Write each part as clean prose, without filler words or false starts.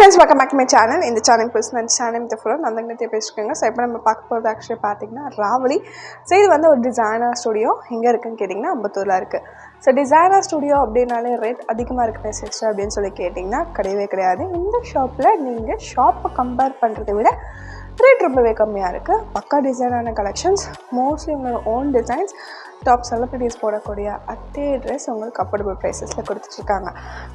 friends, welcome back to my channel. In the channel person channel இந்த ஃபுல்லா நந்தங்கத்தே பேசிருக்கேங்க. So இப்போ நம்ம பார்க்க போகிறது ஆக்சுவலி பார்த்தீங்கன்னா ராவலி. ஸோ இது வந்து ஒரு டிசைனர் ஸ்டுடியோ. எங்கே இருக்குன்னு கேட்டிங்கன்னா அம்பத்தூரில் இருக்குது. ஸோ டிசைனர் ஸ்டுடியோ அப்படின்னாலே ரேட் அதிகமாக இருக்குமே சிஸ்டர் அப்படின்னு சொல்லி கேட்டிங்கன்னா கிடையவே கிடையாது. இந்த ஷாப்பில் நீங்கள் ஷாப்பை கம்பேர் பண்ணுறதை விட ரேட் ரொம்பவே கம்மியாக இருக்குது. பக்கா டிசைனான கலெக்ஷன்ஸ், மோஸ்ட்லி உங்களோட ஓன் டிசைன்ஸ், டாப் செலிப்ரிட்டிஸ் போடக்கூடிய அதே ட்ரெஸ் உங்களுக்கு அஃபோர்டபுள் ப்ரைஸஸில் கொடுத்துட்ருக்காங்க.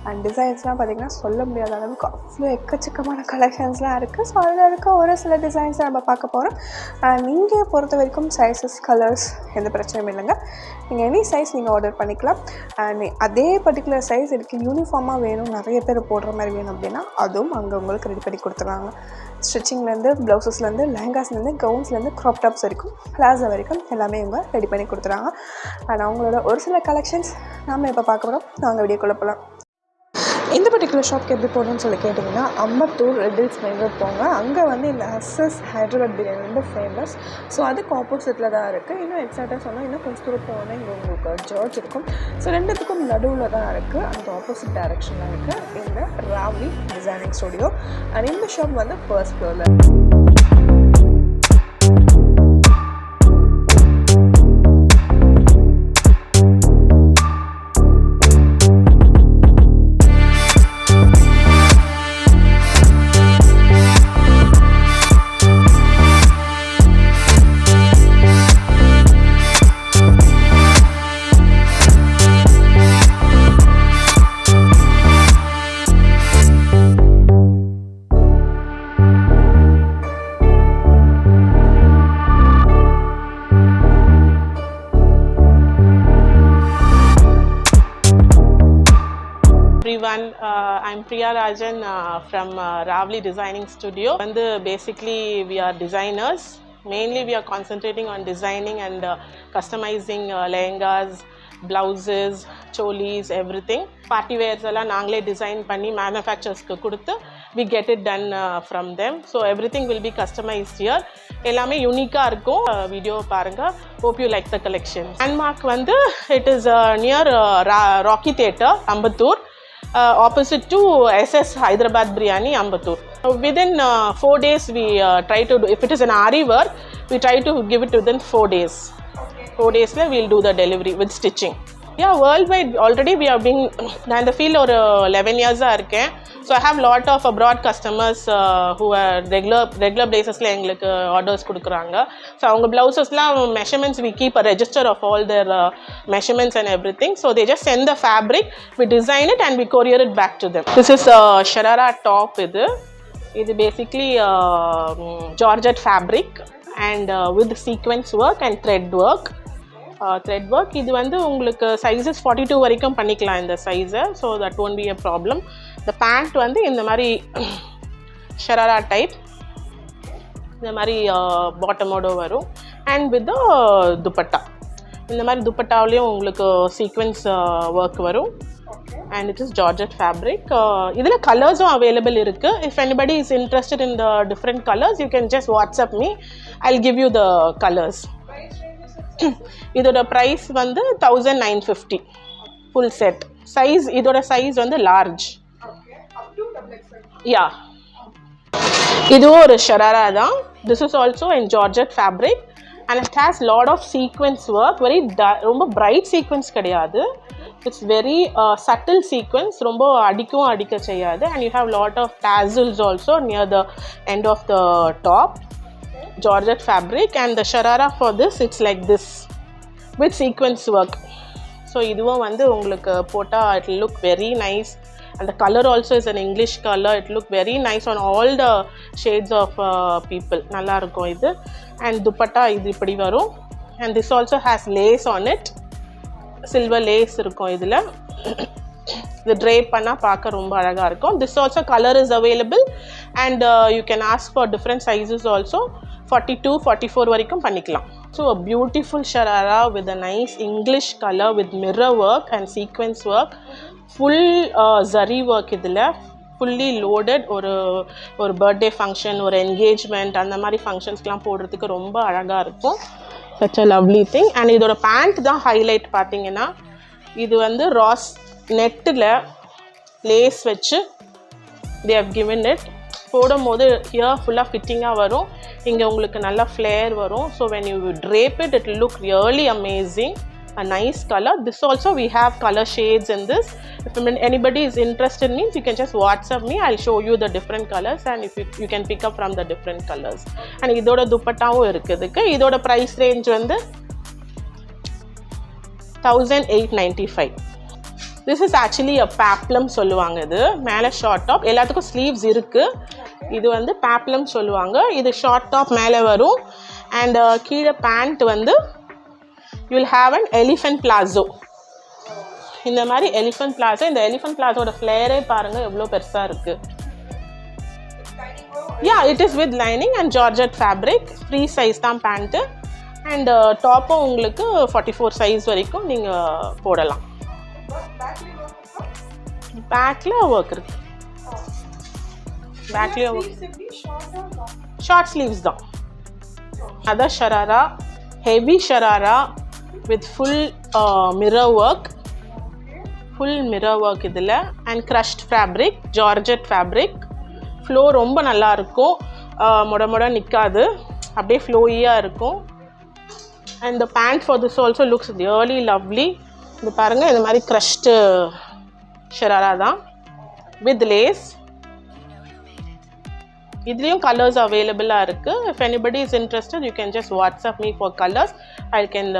அண்ட் டிசைன்ஸ்லாம் பார்த்திங்கன்னா சொல்ல முடியாத அளவுக்கு அவ்வளோ எக்கச்சக்கமான கலெக்ஷன்ஸ்லாம் இருக்குது. ஸோ அதில் இருக்க ஒரு சில டிசைன்ஸை நம்ம பார்க்க போகிறோம். நீங்கள் பொறுத்த வரைக்கும் சைஸஸ், கலர்ஸ் எந்த பிரச்சனையும் இல்லைங்க. நீங்கள் எனி சைஸ் நீங்கள் ஆர்டர் பண்ணிக்கலாம். அண்ட் அதே பர்டிகுலர் சைஸ் எனக்கு யூனிஃபார்மாக வேணும், நிறைய பேர் போடுற மாதிரி வேணும் அப்படின்னா அதுவும் அங்கே உங்களுக்கு ரெடி பண்ணி கொடுத்துருவாங்க. ஸ்டிச்சிங்லேருந்து, ப்ளவுசஸ்லேருந்து, லெஹங்காஸ்லேருந்து, கவுன்ஸ்லேருந்து, க்ராப் டாப்ஸ் வரைக்கும், பிளாசோ வரைக்கும் எல்லாமே இவங்க ரெடி பண்ணி கொடுத்துறாங்க. அண்ட் அவங்களோட ஒரு சில கலெக்ஷன்ஸ் நாம் இப்போ பார்க்க போகிறோம். நாங்கள் வீடியோக்குள்ளே போகலாம். இந்த பர்டிகுலர் ஷாப்க்கு எப்படி போகணுன்னு சொல்லி கேட்டிங்கன்னா அம்பத்தூர் ரெட்டில்ஸ் மெயின் ரோட் போங்க. அங்கே வந்து இந்த SS ஹைதராபாத் பிரியாணி ரொம்ப ஃபேமஸ். ஸோ அதுக்கு ஆப்போசிட்டில் தான் இருக்குது. இன்னும் எக்ஸாக்டாக சொன்னால் இன்னும் கொஞ்சம் தூரம் போனால் இங்கே உங்களுக்கு சர்ச் இருக்கும். ஸோ ரெண்டுத்துக்கும் நடுவில் தான் இருக்குது, அந்த ஆப்போசிட் டைரெக்ஷனில் இருக்குது இந்த ராவலி டிசைனிங் ஸ்டுடியோ. அண்ட் இந்த ஷாப் வந்து ஃபர்ஸ்ட் ஃப்ளோரில். I'm Priya Rajan from Ravli Designing Studio. And basically we are designers. Mainly we are concentrating on designing and customizing lehengas, blouses, cholis, everything. Party wears alla naangle design panni manufacturers ku kuduthu we get it done from them. So everything will be customized here. Ellame unique ah irukum. Video parunga. Hope you like the collection. Landmark vandu it is near Rocky Theatre, Ambattur. Opposite to SS Hyderabad Biryani, Ambattur. Within 4 days we try to do, if it is an Ari work, we try to give it within 4 days. 4 days la we'll do the delivery with stitching. Yeah, worldwide already we have been, நான் இந்த ஃபீல்டில் ஒரு 11 இயர்ஸாக இருக்கேன். So I have lot of abroad customers who are regular பேஸஸில் எங்களுக்கு orders கொடுக்குறாங்க. So அவங்க ப்ளவுசஸ்லாம் measurements we keep a register of all their measurements and everything. So they just send the fabric, we design it and we courier it back to them. This is sharara top. இது basically georgette fabric and with sequence work and thread work. இது வந்து உங்களுக்கு sizes 42 வரைக்கும் பண்ணிக்கலாம் இந்த சைஸை. So that won't be a problem. இந்த pant வந்து இந்த மாதிரி ஷராரா டைப், இந்த மாதிரி பாட்டமோட வரும். அண்ட் வித் துப்பட்டா, இந்த மாதிரி துப்பட்டாவிலையும் உங்களுக்கு சீக்வென்ஸ் ஒர்க் வரும். And it is georgette fabric. இதில் கலர்ஸும் அவைலபிள் இருக்குது. If anybody is interested in the different colours you can just WhatsApp me, I will give you the colours. இதோட ப்ரைஸ் வந்து 1950 ஃபுல் செட். சைஸ் இதோட size வந்து large. Yeah, இதுவும் ஒரு ஷராரா தான். This is also in georgette fabric and it has lot of sequins work. ரொம்ப bright sequins கிடையாது. It's very subtle sequins. ரொம்ப அடிக்க செய்யாது. And you have lot of tassels also near the end of the top. Georgette fabric and the sharara for this it's like this with sequence work. So இதுவும் வந்து உங்களுக்கு போட்டா it will look very nice and the color also is an English color. It look very nice on all the shades of people. நல்லா இருக்கும் இது. And dupatta இது இப்படி வரும். And this also has lace on it. Silver lace இருக்கும் இதுல. இது drape பண்ணால் பார்க்க ரொம்ப அழகாக இருக்கும். This also color is available and you can ask for different sizes also. 42, 44 வரைக்கும் பண்ணிக்கலாம். So a beautiful sharara with a nice English color with mirror work and sequence work. Full zari work இதில் fully loaded. ஒரு birthday function, ஒரு engagement, அந்த மாதிரி ஃபங்க்ஷன்ஸ்க்கெலாம் போடுறதுக்கு ரொம்ப அழகாக இருக்கும். such a lovely thing. And இதோட பேண்ட் தான் ஹைலைட். பார்த்தீங்கன்னா இது வந்து ராஸ் நெட்டில் லேஸ் வச்சு they have given it. போடும்போது here full ஃபிட்டிங்காக வரும், இங்கே உங்களுக்கு நல்லா ஃப்ளேர் வரும். So when you drape it, it will look really amazing. A nice color. This also we have color shades in this. If anybody is interested, means you can just WhatsApp me. I'll show you the different colors and if you can pick up from the different colors. And இதோட துப்பட்டாவும் இருக்குதுக்கு. இதோட price range வந்து 1895. This is actually a peplum சொல்லுவாங்க. இது மேலே short top, எல்லாத்துக்கும் sleeves இருக்கு. இது வந்து peplum சொல்லுவாங்க. இது ஷார்ட் டாப் மேலே வரும் அண்ட் கீழே பேண்ட் வந்து you will have an elephant plazo. இந்த மாதிரி elephant plazo. இந்த elephant plazoட ஃப்ளேரே பாருங்க எவ்வளோ பெருசாக இருக்கு. Yeah, it is with lining and georgette fabric. Free size தான் பேண்ட்டு அண்ட் டாப்பும் உங்களுக்கு 44 சைஸ் வரைக்கும் நீங்கள் போடலாம். பேக்கில் ஒர்க் இருக்கு. பேக்லேயே ஷார்ட் ஸ்லீவ்ஸ் தான். அதான் sharara, heavy sharara with full mirror work, full mirror work இதில் and crushed fabric, georgette fabric. Flow ரொம்ப நல்லா இருக்கும், முட நிற்காது, அப்படியே ஃப்ளோயியாக இருக்கும். and the pant for this also looks really lovely. இது பாருங்கள், இந்த மாதிரி crushed ஷராரா தான் with lace. இதுலேயும் கலர்ஸ் அவைலபிளாக இருக்குது. If anybody is interested you can just WhatsApp me for colours. I can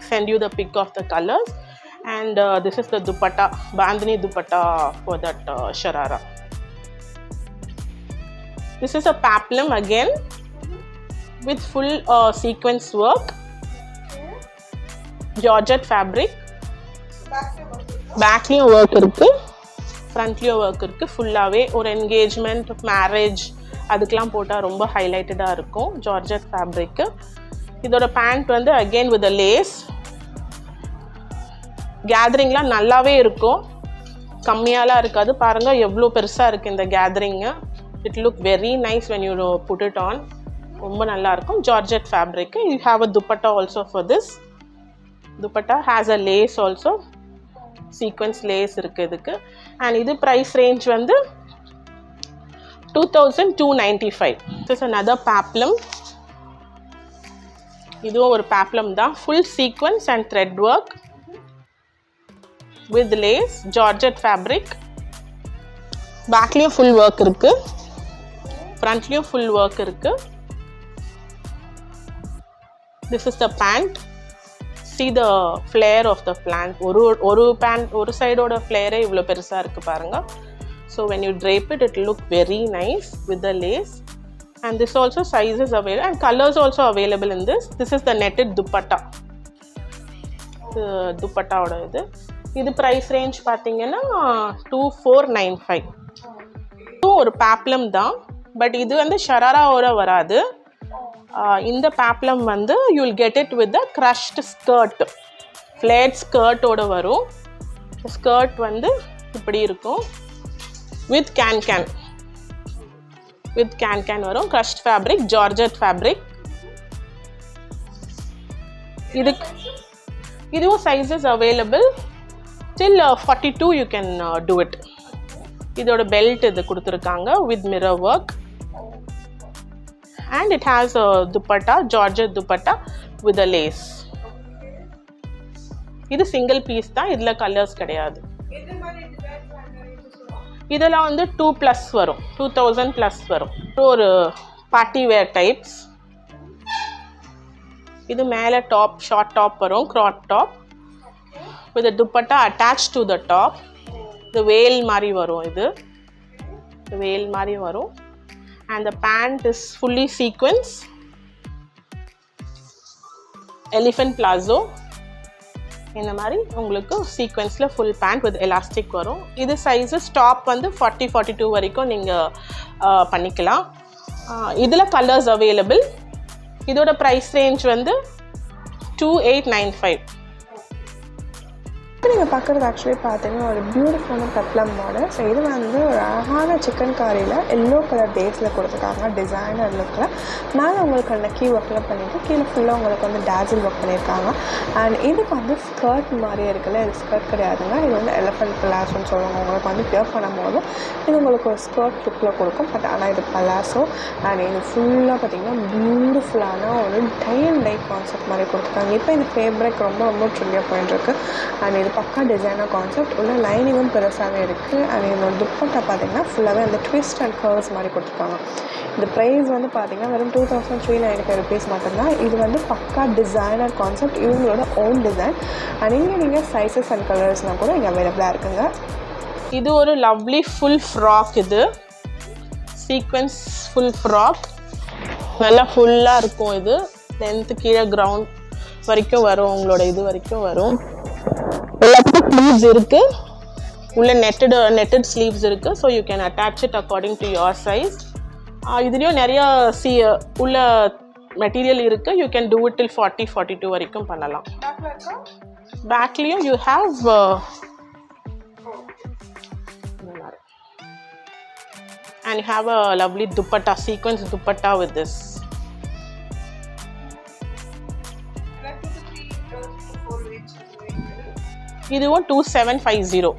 send you the pic of the colours. And this is the dupatta, bandhani dupatta for that sharara. This is a peplum again with full sequence work, georgette fabric. பேக்லேயும் work இருக்குது, ஃப்ரண்ட்லேயும் work இருக்குது. ஃபுல்லாகவே ஒரு engagement, marriage அதுக்கெலாம் போட்டால் ரொம்ப ஹைலைட்டடாக இருக்கும் ஜார்ஜெட் ஃபேப்ரிக்கு. இதோட பேண்ட் வந்து அகெயின் வித் லேஸ். கேதரிங்லாம் நல்லாவே இருக்கும், கம்மியாலாம் இருக்காது. பாருங்கள் எவ்வளோ பெருசாக இருக்குது இந்த கேதரிங்கு. It look very nice when you put it on. ரொம்ப நல்லாயிருக்கும் ஜார்ஜெட் ஃபேப்ரிக்கு. You have a dupatta also for this. Dupatta has a lace also, sequence lace இருக்குது இதுக்கு. அண்ட் இது ப்ரைஸ் ரேஞ்ச் வந்து 2295. This is another peplum. இதுவும் ஒரு peplum தான், full sequence and thread work with lace, georgette fabric. பேக்லேயும் ஃபுல் ஒர்க் இருக்கு, ஃப்ரண்ட்லேயும் ஃபுல் ஒர்க் இருக்கு. This is the pant. See the flare of the pant. ஒரு pant ஒரு சைடோட ஃப்ளேரே இவ்வளோ பெருசாக இருக்குது பாருங்கள். So when you drape it, it will look very nice with the lace. And this also size is available and colors also available in this. This is the netted dupatta. Dupatta oda idu. Idu price range பாத்தீங்கன்னா 2495. இது ஒரு peplum தான், but இது வந்து ஷராராவோட வராது. இந்த peplum வந்து you will get it with the crushed skirt, flared skirt ஓட வரும். ஸ்கர்ட் வந்து இப்படி இருக்கும் with can வரும். crushed fabric, georgette fabric. இதுவும் sizes available till 42 you can do it. இதோட belt இது கொடுத்துருக்காங்க with mirror work and it has a dupatta, georgette dupatta with a lace. இது single piece தான், இதுல கலர்ஸ் கிடையாது. இதெல்லாம் வந்து 2+ வரும், 2000+ வரும். ஒரு பார்ட்டி வேர் டைப்ஸ். இது மேலே டாப், ஷார்ட் டாப் வரும், crop top with dupatta attach to the top. இது வேல் மாதிரி வரும், இது வேல் மாதிரி வரும். And the pant is fully sequins, elephant palazzo. இந்த மாதிரி உங்களுக்கு சீக்வென்ஸில் ஃபுல் பேண்ட் வித் எலாஸ்டிக் வரும். இது சைஸஸ் டாப் வந்து 40-42 வரைக்கும் நீங்கள் பண்ணிக்கலாம். இதில் கலர்ஸ் அவைலபிள். இதோட ப்ரைஸ் ரேஞ்ச் வந்து 2895. இப்போ நீங்கள் பார்க்குறது ஆக்சுவலி பார்த்தீங்கன்னா ஒரு பியூட்டிஃபுல்லான பெப்ளம் மாடல். ஸோ இது வந்து ஒரு அழகான சிக்கன் காரியில் எல்லோ கலர் பேஸில் கொடுத்துருக்காங்க, டிசைனர் லுக்கில். மேலே உங்களுக்கு அந்த கீ ஒர்க்லாம் பண்ணிவிட்டு கீழே ஃபுல்லாக உங்களுக்கு வந்து டேசில் ஒர்க் பண்ணியிருக்காங்க. அண்ட் இதுக்கு வந்து ஸ்கர்ட் மாதிரியே இருக்குல்ல, இது ஸ்கர்ட் கிடையாதுங்க, இது வந்து எலஃபென்ட் பலாசோன்னு சொல்லுவாங்க. உங்களுக்கு வந்து பியர் பண்ணும்போது இது உங்களுக்கு ஒரு ஸ்கர்ட் லுக்கில் கொடுக்கும். பட் ஆனால் இது பலாசோ. அண்ட் இது ஃபுல்லாக பார்த்திங்கன்னா பியூட்டிஃபுல்லான ஒரு டை அண்ட் டை கான்செப்ட் மாதிரி கொடுத்துருக்காங்க. இப்போ இந்த ஃபேப்ரிக் ரொம்ப ரொம்ப ட்ரெண்டியாக போயிட்டுருக்கு. அண்ட் இது பக்கா டிசைனர் கான்செப்ட், உள்ள லைனிங்கும் பெருசாகவே இருக்குது. அண்ட் இதோட துப்பட்டா பார்த்திங்கன்னா ஃபுல்லாகவே அந்த ட்விஸ்ட் அண்ட் கர்வ்ஸ் மாதிரி கொடுத்துருக்காங்க. இந்த ப்ரைஸ் வந்து பார்த்திங்கன்னா வெறும் 2395 rupees மட்டும்தான். இது வந்து பக்கா டிசைனர் கான்செப்ட், இவங்களோட ஓன் டிசைன். அண்ட் இங்கே நீங்கள் சைஸஸ் அண்ட் கலர்ஸ்லாம் கூட இங்கே அவைலபிளாக இருக்குங்க. இது ஒரு லவ்லி ஃபுல் ஃப்ராக், இது சீக்வென்ஸ் ஃபுல் ஃப்ராக், நல்லா ஃபுல்லாக இருக்கும். இது லென்த்து கீழே கிரவுண்ட் வரைக்கும் வரும், உங்களோட இது வரைக்கும் வரும். எல்லாத்துக்கும் ஸ்லீவ்ஸ் இருக்குது, உள்ள நெட்டட் ஸ்லீவ்ஸ் இருக்குது. So you can attach it according to your size. இதுலேயும் நிறையா உள்ள மெட்டீரியல் இருக்குது. You can do it till 40-42 வரைக்கும் பண்ணலாம். பேக்லேயும் you have and you have a lovely dupatta, sequence dupatta with this. இதுவும் 2750.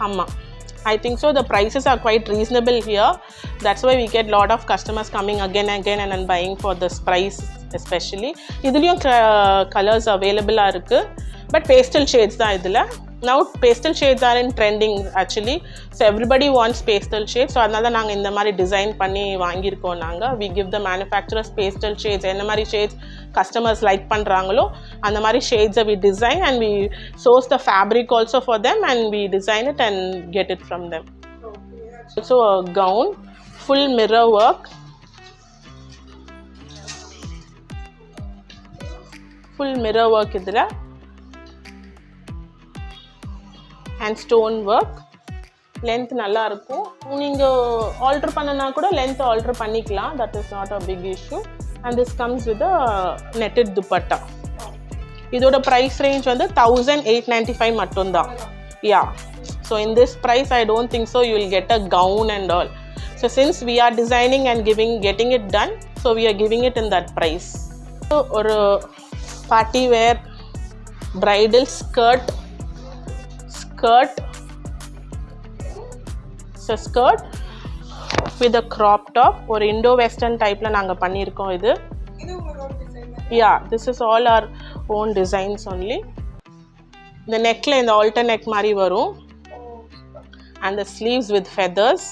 ஆமாம், I think so. The prices are quite reasonable here. That's why we get lot of customers coming again and buying for this price especially. இதுலேயும் colors available இருக்குது, but pastel shades தான் இதில். Now pastel shades are in trending actually, so everybody wants pastel shades. So அதனால நாங்கள் இந்த மாதிரி design பண்ணி வாங்கியிருக்கோம். நாங்கள் we give the manufacturers pastel shades. என்ன மாதிரி shades customers like பண்ணுறாங்களோ அந்த மாதிரி shades we design, and we source the fabric also for them, and we design it and get it from them. Also a gown, full mirror work, full mirror work இதில், and stone work. Length நல்லா இருக்கும். நீங்கள் alter பண்ணனா கூட length alter பண்ணிக்கலாம், that is not a big issue. And this comes with a netted dupatta. இதோட price range வந்து 1895 மட்டும்தான். Yeah, so in this price I don't think so you will get a gown and all. So since we are designing and getting it done, so we are giving it in that price. So ஒரு party wear bridal skirt, so skirt with a crop top, or indo western type la naanga pannirkom. Idu yeah, this is all our own designs only. The neck la in the alter neck mari varum, and the sleeves with feathers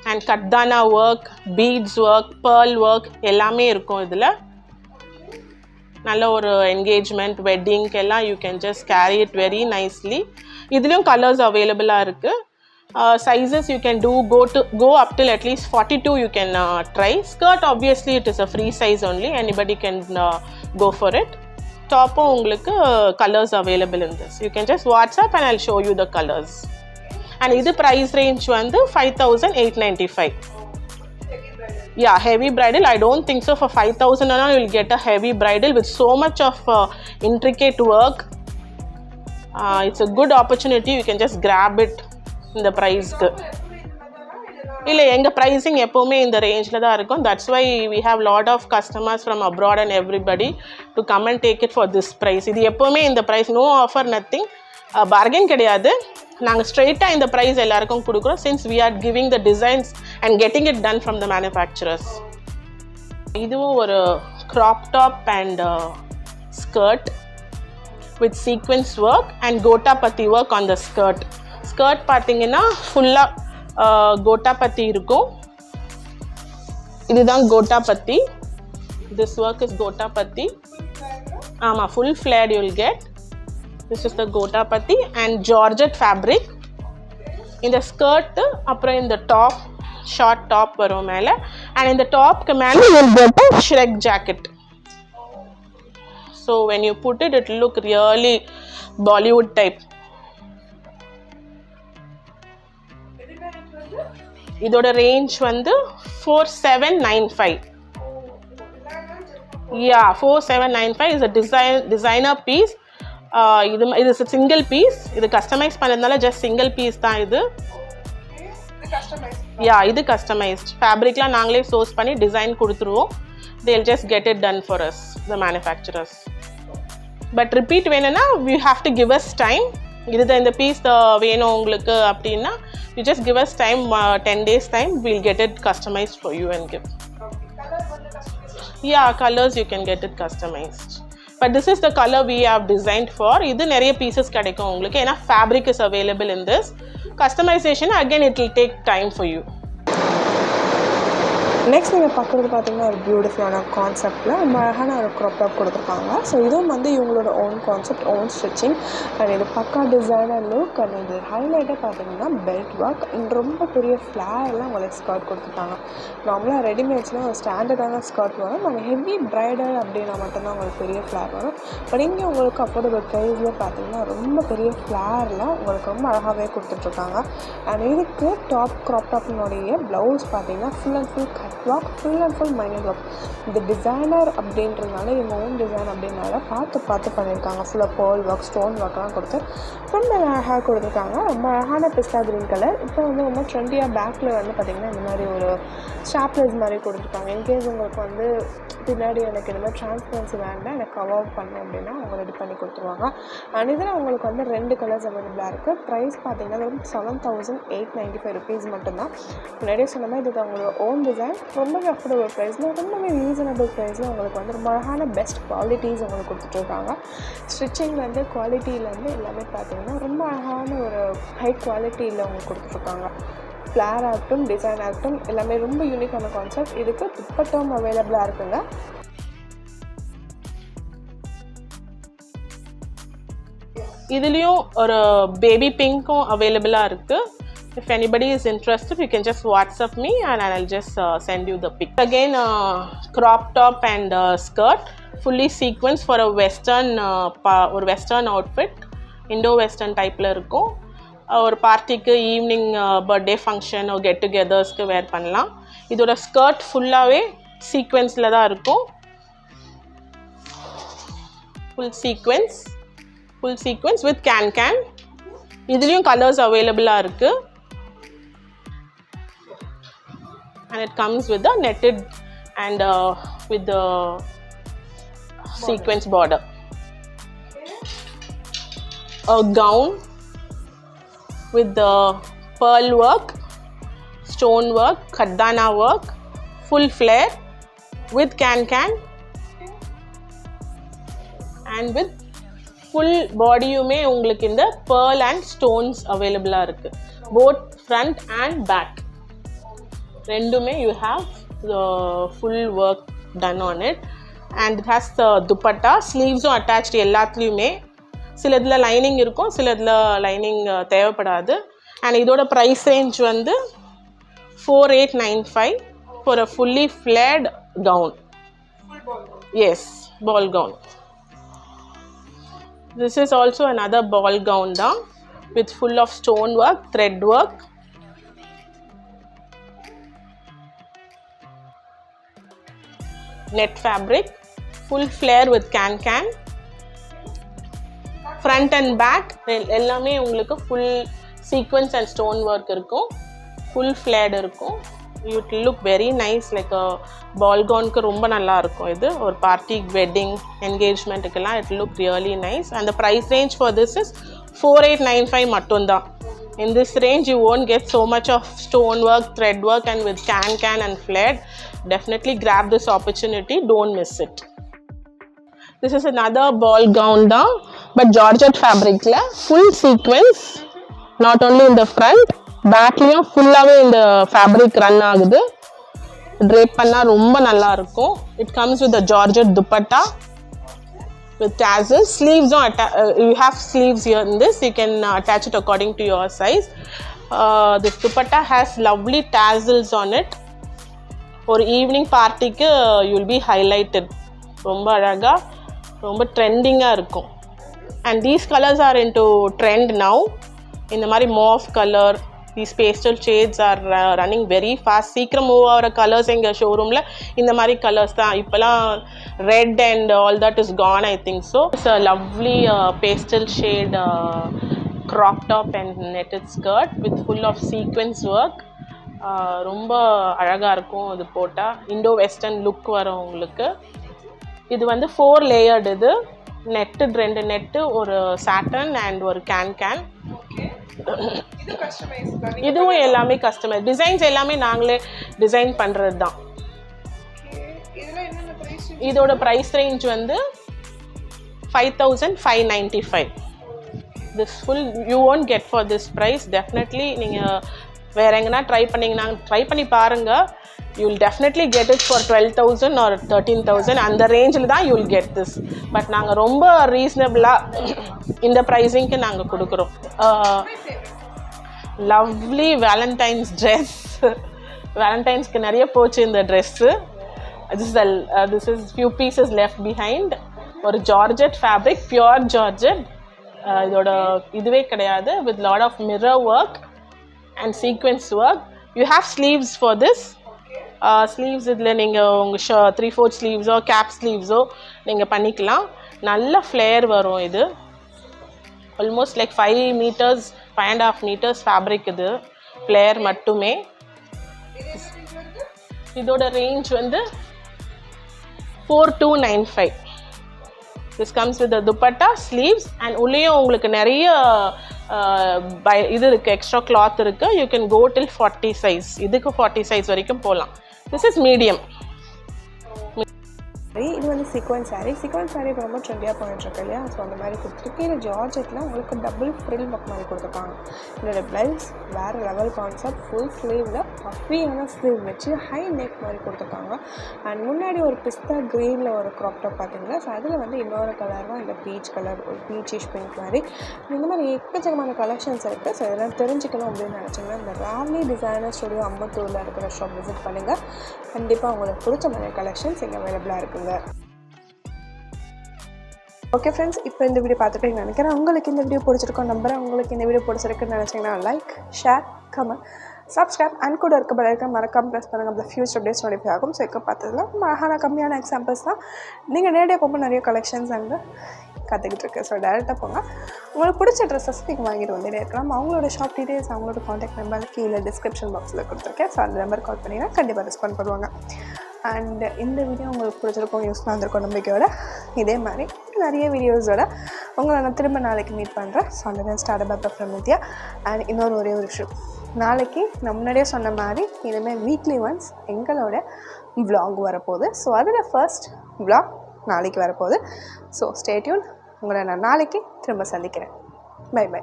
and kaddana work, beads work, pearl work ellame irukum. Idula நல்ல ஒரு engagement, வெட்டிங்க்கு எல்லாம் you can just carry it very nicely. இதுலேயும் colours அவைலபிளாக இருக்குது. Sizes you can go up till at least 42 you can try. Skirt obviously it is a free size only, anybody can go for it. Top உங்களுக்கு colors available in this. You can just WhatsApp and I'll show you the colors. And இது price range வந்து 5895. Yeah, heavy bridal. I don't think so. For 5000 and all you will get a heavy bridal with so much of intricate work. It's a good opportunity. You can just grab it இந்த ப்ரைஸ்க்கு. இல்லை, எங்கள் pricing எப்போவுமே இந்த ரேஞ்சில் தான் இருக்கும். That's why we have lot of customers from abroad and everybody to come and take it for this price. இது எப்போவுமே இந்த price, no offer, nothing, bargain கிடையாது. நாங்கள் ஸ்ட்ரெயிட்டாக இந்த ப்ரைஸ் எல்லாருக்கும் கொடுக்குறோம், since we are giving the designs and getting it done from the manufacturers. இதுவும் ஒரு crop top and skirt with sequence work and gota patti work on the skirt. Skirt பார்த்தீங்கன்னா ஃபுல்லாக கோட்டாபத்தி இருக்கும். இதுதான் கோட்டாபத்தி. This work is gotapatti. ஆமாம், full flared you will get. This is the gotapatti and georgette fabric. இந்த skirt அப்புறம் இந்த டாப், ஷார்ட் டாப் வரும் மேலே, அண்ட் இந்த டாப்க்கு மேலே you will get a shrug jacket. So when you put it, it look really Bollywood type. இதோட range வந்து 4795. Yeah, 4795 is a designer piece. இது சிங்கிள் பீஸ். இது கஸ்டமைஸ் பண்ணதுனால ஜஸ்ட் சிங்கிள் பீஸ் தான் இது. யா, இது கஸ்டமைஸ்ட். ஃபேப்ரிக்லாம் நாங்களே சோர்ஸ் பண்ணி டிசைன் கொடுத்துருவோம். they'll just get it done for us, the manufacturers. But repeat வேணும்னா you have to give us time. இதுதான் இந்த பீஸ் வேணும் உங்களுக்கு அப்படின்னா you just give us time, 10 days time, we'll get it customized for you and give. Yeah, colors you can get it customized. But this is the color we have designed for. இது நிறைய pieces கிடைக்கும் உங்களுக்கு ஏன்னா fabric is available in this. Customization again it will take time for you. Next நீங்கள் பார்க்குறது பார்த்தீங்கன்னா ஒரு பியூட்டிஃபுல்லான கான்செப்டில் ரொம்ப அழகான ஒரு க்ராப் டாப் கொடுத்துருக்காங்க. ஸோ இதுவும் வந்து இவங்களோட own concept, own stitching and இது பக்கா டிசைனர் லுக். அண்ட் இது ஹைலைட்டாக பார்த்தீங்கன்னா பெல்ட் ஒர்க் அண்ட் ரொம்ப பெரிய ஃப்ளேர்லாம் உங்களுக்கு ஸ்கர்ட் கொடுத்துருக்காங்க. நார்மலாக ரெடிமேட்ஸ்லாம் ஒரு ஸ்டாண்டர்டான ஸ்கர்ட் வரும், நம்ம ஹெவி ப்ரைடல் அப்படின்னா மட்டும்தான் உங்களுக்கு பெரிய ஃப்ளேர் வரும். பட் இங்கே உங்களுக்கு அஃபோர்டபுள் ப்ரைஸில் பார்த்தீங்கன்னா ரொம்ப பெரிய ஃப்ளேர்லாம் உங்களுக்கு ரொம்ப அழகாகவே கொடுத்துட்ருக்காங்க. அண்ட் இதுக்கு டாப் க்ராப் டாப்னுடைய ப்ளவுஸ் பார்த்தீங்கன்னா full and full cut work, full and full minor work. இந்த டிசைனர் அப்படின்றதுனால இவங்க ஓன் டிசைன் அப்படின்னால பார்த்து பண்ணியிருக்காங்க. ஃபுல்லாக பேர்ல் ஒர்க், ஸ்டோன் ஒர்க்லாம் கொடுத்து ரொம்ப அழகாக கொடுத்துருக்காங்க. ரொம்ப அழகான பிஸ்தா க்ரீன் கலர். இப்போ வந்து ரொம்ப ட்ரெண்டியாக பேக்கில் வந்து பார்த்திங்கன்னா இந்த மாதிரி ஒரு ஸ்டாப்லர்ஸ் மாதிரி கொடுத்துருக்காங்க. இன்கேஸ் உங்களுக்கு வந்து பின்னாடி எனக்கு இந்த மாதிரி ட்ரான்ஸ்பரன்சி வேண்டாம், எனக்கு கவர் பண்ணணும் அப்படின்னா அவங்க ரெடி பண்ணி கொடுத்துருவாங்க. அண்ட் இதில் உங்களுக்கு வந்து 2 கலர்ஸ் அவைலபிளாக இருக்குது. ப்ரைஸ் பார்த்திங்கன்னா வெறும் 7,895 rupees மட்டும்தான். முன்னாடியே சொன்ன மாதிரி இது அவங்களோட ஓன் டிசைன், ரொம்பவே அஃபோர்டபுள் ப்ரைஸில், ரொம்பவே ரீசனபிள் ப்ரைஸில் உங்களுக்கு வந்து ரொம்ப அழகான பெஸ்ட் குவாலிட்டிஸ் உங்களுக்கு கொடுத்துட்ருக்காங்க. ஸ்டிச்சிங்லேருந்து குவாலிட்டியிலேருந்து எல்லாமே பார்த்திங்கன்னா ரொம்ப அழகான ஒரு ஹை குவாலிட்டியில் உங்களுக்கு கொடுத்துட்ருக்காங்க. ஃப்ளேர் ஆகட்டும், டிசைன் ஆகட்டும், எல்லாமே ரொம்ப யூனிக்கான கான்செப்ட். இதுக்கு துப்பட்டாவும் அவைலபிளாக இருக்குங்க. இதுலேயும் ஒரு பேபி பிங்க்கும் அவைலபிளாக இருக்குது. If anybody is interested, you can just WhatsApp me and I'll just send you the pic. Again, crop top and skirt, fully sequenced for a western or western outfit, Indo-western typeல இருக்கும். ஒரு பார்ட்டிக்கு evening birthday function ஒரு get டுகெதர்ஸ்க்கு வேர் பண்ணலாம். இதோட skirt ஃபுல்லாகவே சீக்வென்ஸில் தான் இருக்கும். Full sequence with can. இதுலேயும் கலர்ஸ் அவைலபிளாக இருக்குது. And it comes with the netted and with the sequence border. A gown with the pearl work, stone work, khaddana work, full flare with can and with full bodyume உங்களுக்கு இந்த pearl and stones available இருக்கு. Both front and back. ரெண்டுமே you have the full work done on it and it has the dupatta, sleeves attached எல்லாத்துலேயுமே. சில இதில் lining இருக்கும், சில இதில் லைனிங் தேவைப்படாது. அண்ட் இதோட ப்ரைஸ் ரேஞ்ச் வந்து 4895 for a fully flared gown. Yes, ball gown. This is also another ball gown down with full of stone work, thread work. Net fabric, full flare with can. Front and back எல்லாமே உங்களுக்கு full sequence and stone work இருக்கும். Full flared இருக்கும். It will look very nice, like a ball gown க்கு ரொம்ப நல்லா இருக்கும். இது ஒரு party, wedding, engagementக்குலாம் it will look really nice. And the price range for this is 4895 மட்டும்தான். In this range you won't get so much of stone work, thread work and with can and flared. Definitely grab this opportunity, don't miss it. This is another ball gown down, but georgette fabric la full sequence, not only in the front, back liyum full-ave in the fabric run ஆகுது. drape பண்ணா ரொம்ப நல்லா இருக்கும். It comes with the georgette dupatta with tassels. Sleeves you have sleeves here in this, you can attach it according to your size. This dupatta has lovely tassels on it. For evening partyக்கு you will be highlighted. ரொம்ப அழகா, ரொம்ப ட்ரெண்டிங்கா இருக்கும். And these colors are into trend now. இந்த மாதிரி mauve color, these pastel shades are running very fast. சீக்கிரம் move ஆகிற colours எங்கள் ஷோரூமில் இந்த மாதிரி கலர்ஸ் தான். இப்போலாம் red and all that is gone, I think so. It's a lovely pastel shade crop top and netted skirt with full of sequence work. ரொம்ப அழகாக இருக்கும் இது போட்டால். இண்டோ வெஸ்டர்ன் லுக் வரும் உங்களுக்கு. இது வந்து 4 லேயர்டு. இது நெட்டு 2 நெட்டு, ஒரு சாட்டன் அண்ட் ஒரு கேன். இதுவும் எல்லாமே கஸ்டமைஸ். டிசைன்ஸ் எல்லாமே நாங்களே டிசைன் பண்ணுறது தான். இதோட ப்ரைஸ் ரேஞ்ச் வந்து 5595. this full you won't get for this price. Definitely நீங்கள் வேற எங்கன்னா ட்ரை பண்ணி பாருங்க. you will definitely get it for 12,000 or 13,000. அந்த ரேஞ்சில் தான் you will get this. But நாங்கள் ரொம்ப ரீசனபிளாக இந்த ப்ரைஸிங்க்கு நாங்கள் கொடுக்குறோம். Lovely Valentine's dress. வேலண்டைன்ஸ்க்கு நிறைய போச்சு இந்த dress. this is few pieces left behind. ஒரு ஜார்ஜெட் ஃபேப்ரிக், பியூர் ஜார்ஜெட். இதோட இதுவே கிடையாது. with lot of mirror work and sequence work. you have sleeves for this. Sleeves இதில் நீங்கள் உங்கள் 3/4 ஸ்லீவ்ஸோ கேப் ஸ்லீவ்ஸோ நீங்கள் பண்ணிக்கலாம். நல்ல ஃப்ளேர் வரும். இது almost like 5 meters 5.5 meters fabric. இது ஃப்ளேர் மட்டுமே. இதோட ரேஞ்ச் வந்து 4295. this comes with the dupatta, sleeves and உள்ளேயும் உங்களுக்கு நிறைய இது இருக்குது, எக்ஸ்ட்ரா கிளாத் இருக்குது. you can go till 40 size. இதுக்கு 40 size வரைக்கும் போகலாம். this is medium. இது வந்து சீக்வன்ஸ் சாரீ. சீக்வன்ஸ் சாரீ இப்போ ரொம்ப ட்ரெண்டியாக போயிட்டுருக்கு இல்லையா? ஸோ அந்த மாதிரி கொடுத்துருக்கு. இது ஜார்ஜெட்டில் உங்களுக்கு டபுள் ஃப்ரில் ஒர்க் மாதிரி கொடுத்துருக்காங்க. இதோட ப்ளவுஸ் வேறு லெவல் கான்செப்ட். ஃபுல் ஸ்லீவில் பஃபியான ஸ்லீவ் வச்சு ஹை நெக் மாதிரி கொடுத்துருக்காங்க. அண்ட் முன்னாடி ஒரு பிஸ்தா க்ரீனில் ஒரு க்ராப் டாப் பார்த்தீங்களா? ஸோ அதில் வந்து இன்னொரு கலர் தான் இந்த பீச் கலர், ஒரு பீச்சிஷ் பிங்க் மாதிரி. இந்த மாதிரி எக்கச்சக்கமான கலெக்ஷன்ஸ் இருக்குது. ஸோ இதெல்லாம் தெரிஞ்சுக்கணும் அப்படின்னு நினச்சிங்கன்னா இந்த ராவ்லி டிசைனர் ஸ்டுடியோ அம்பத்தூரில் இருக்கிற ஷாப் விசிட் பண்ணுங்கள். கண்டிப்பாக உங்களுக்கு பிடிச்ச மாதிரி கலெக்ஷன்ஸ் இங்கே அவைலபிளாக இருக்குங்க. ஓகே ஃப்ரெண்ட்ஸ், இப்போ இந்த வீடியோ பார்த்துட்டு நினைக்கிறேன் உங்களுக்கு இந்த வீடியோ பிடிச்சிருக்கோம் நம்புறேன். உங்களுக்கு இந்த வீடியோ பிடிச்சிருக்குன்னு நினச்சிங்கன்னா like, share, comment, subscribe and கூட இருக்க பெல் ஐக்கான் மறக்காம ப்ரெஸ் பண்ணுங்கள். அப்போ ஃபியூச்சர் அப்டேட்ஸ் நோட்டிஃபை ஆகும். ஸோ இப்போ பார்த்ததுலாம் அழகான கம்மியான எக்ஸாம்பிள்ஸ் தான். நீங்கள் நேரடியாக போகும்போது நிறைய கலெக்ஷன்ஸ் அங்கே கற்றுக்கிட்டு இருக்கு. ஸோ டேரெக்டாக போங்க. உங்களுக்கு பிடிச்ச ட்ரெஸ்ஸஸ் நீங்கள் வாங்கிட்டு வந்துட்டே இருக்கலாம். அவங்களோட ஷாப் டீட்டெயில்ஸ், அவங்களோட காண்டாக்ட் நம்பர் கீழே டிஸ்கிரிப்ஷன் பாக்ஸில் கொடுத்துருக்கேன். ஸோ அந்த நம்பர் கால் பண்ணிங்கன்னா கண்டிப்பாக ரெஸ்பாண்ட் பண்ணுவாங்க. அண்ட் இந்த வீடியோ உங்களுக்கு பிடிச்சிருக்கும், யூஸ்ஃபுல்லாக இருந்திருக்கும் நம்பிக்கையோட. இதே மாதிரி நிறைய வீடியோஸோட உங்களை நான் திரும்ப நாளைக்கு மீட் பண்ணுறேன். ஸோ அந்த start up from Nithya. And இன்னொரு ஒரே ஒரு விஷயம், நாளைக்கு நான் முன்னாடியே சொன்ன மாதிரி இனிமேல் வீக்லி ஒன்ஸ் எங்களோட vlog வரப்போகுது. ஸோ அதில் ஃபர்ஸ்ட் vlog நாளைக்கு வரப்போகுது. So stay tune. உங்களை நான் நாளைக்கு திரும்ப சந்திக்கிறேன். Bye by.